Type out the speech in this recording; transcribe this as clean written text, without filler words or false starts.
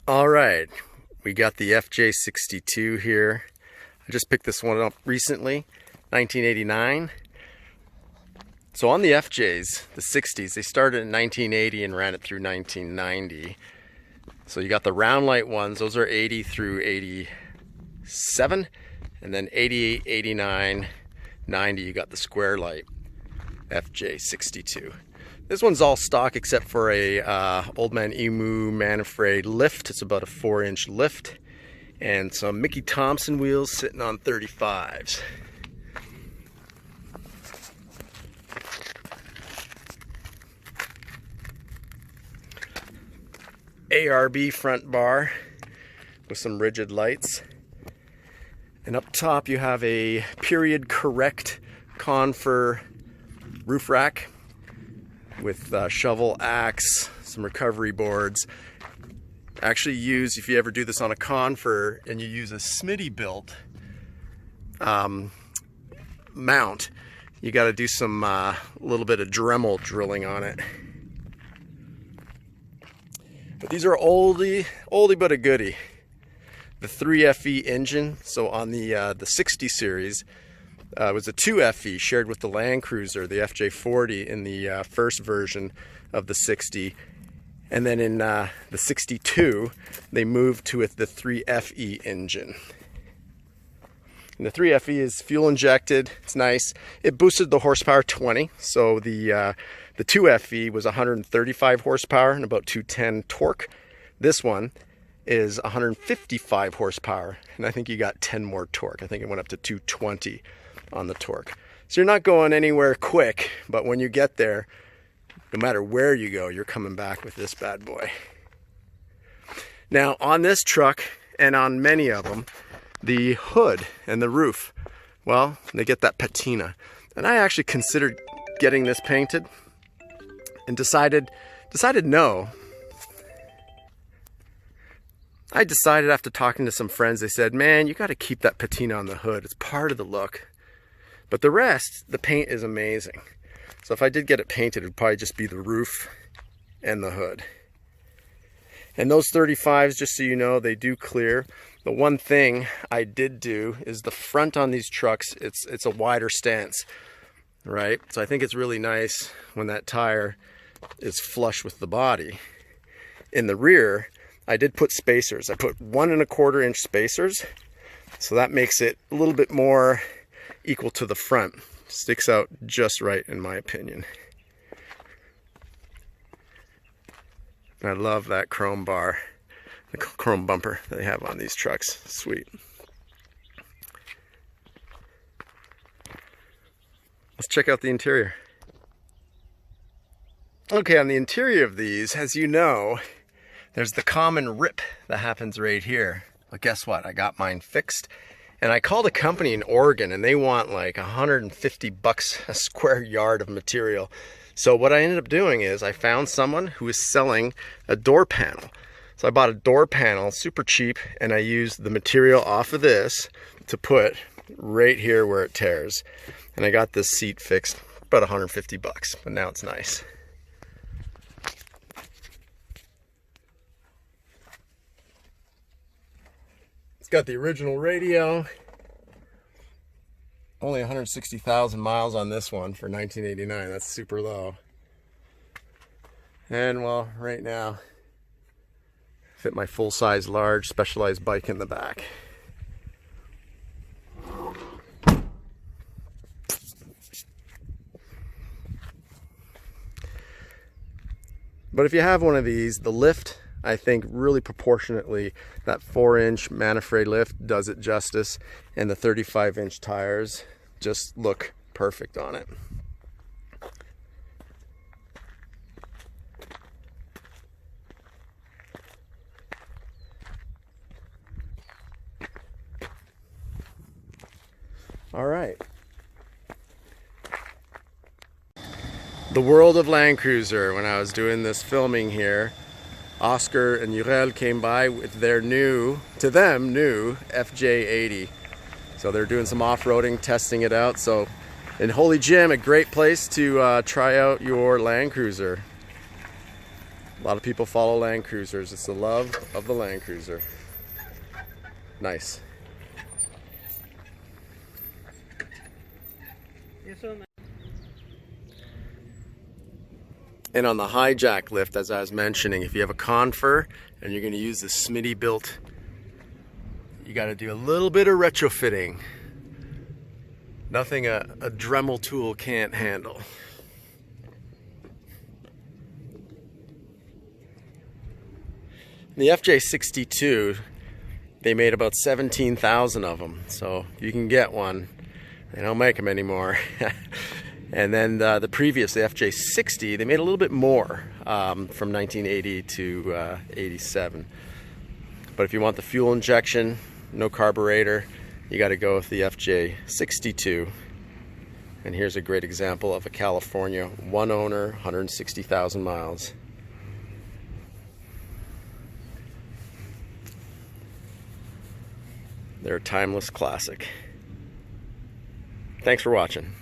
All right, we got the FJ62 here. I just picked this one up recently, 1989. So on the FJs, the 60s, they started in 1980 and ran it through 1990. So you got the round light ones, those are 80 through 87, and then 88, 89, 90, you got the square light FJ62. This one's all stock except for a Old Man Emu Manfre lift. It's about a 4-inch lift, and some Mickey Thompson wheels sitting on 35s. ARB front bar with some rigid lights, and up top you have a period correct Manfre roof rack with shovel, axe, some recovery boards. Actually use, if you ever do this on a Manfre and you use a Smitty built mount, you got to do some little bit of Dremel drilling on it. But these are oldie but a goodie. The 3FE engine, so on the 60 series, it was a 2FE shared with the Landcruiser, the FJ40 in the first version of the 60. And then in the 62, they moved to the 3FE engine. And the 3FE is fuel injected, it's nice. It boosted the horsepower 20, so the 2FE was 135 horsepower and about 210 torque. This one is 155 horsepower, and I think you got 10 more torque. I think it went up to 220 on the torque. So you're not going anywhere quick, but when you get there, no matter where you go, you're coming back with this bad boy. Now on this truck, and on many of them, the hood and the roof, well, they get that patina. And I actually considered getting this painted and decided no. I decided after talking to some friends, they said, man, you got to keep that patina on the hood. It's part of the look. But the rest, the paint is amazing. So if I did get it painted, it would probably just be the roof and the hood. And those 35s, just so you know, they do clear. The one thing I did do is the front on these trucks, it's a wider stance, right? So I think it's really nice when that tire is flush with the body. In the rear, I did put spacers. I put 1 1/4 inch spacers, so that makes it a little bit more equal to the front. Sticks out just right in my opinion. And I love that chrome bar, the chrome bumper that they have on these trucks. Sweet. Let's check out the interior. Okay, on the interior of these, as you know, there's the common rip that happens right here. But guess what? I got mine fixed. And I called a company in Oregon and they want like $150 a square yard of material. So what I ended up doing is I found someone who was selling a door panel. So I bought a door panel, super cheap, and I used the material off of this to put right here where it tears. And I got this seat fixed, about $150, but now it's nice. Got the original radio, only 160,000 miles on this one for 1989. That's super low. And well, right now fit my full-size large Specialized bike in the back. But if you have one of these, the lift, I think really proportionately, that 4-inch Manfre lift does it justice, and the 35-inch tires just look perfect on it. All right. The world of Landcruiser. When I was doing this filming here, Oscar and Urel came by with their new, to them, new FJ80. So they're doing some off-roading, testing it out. So in Holy Gym, a great place to try out your Landcruiser. A lot of people follow Land Cruisers. It's the love of the Land Cruiser. Nice. And on the hijack lift, as I was mentioning, if you have a confer and you're going to use the Smitty built, you got to do a little bit of retrofitting. Nothing a Dremel tool can't handle. The FJ62, they made about 17,000 of them, so you can get one. They don't make them anymore. And then the previous, the FJ60, they made a little bit more from 1980 to 87. But if you want the fuel injection, no carburetor, you got to go with the FJ62. And here's a great example of a California, one owner, 160,000 miles. They're a timeless classic. Thanks for watching.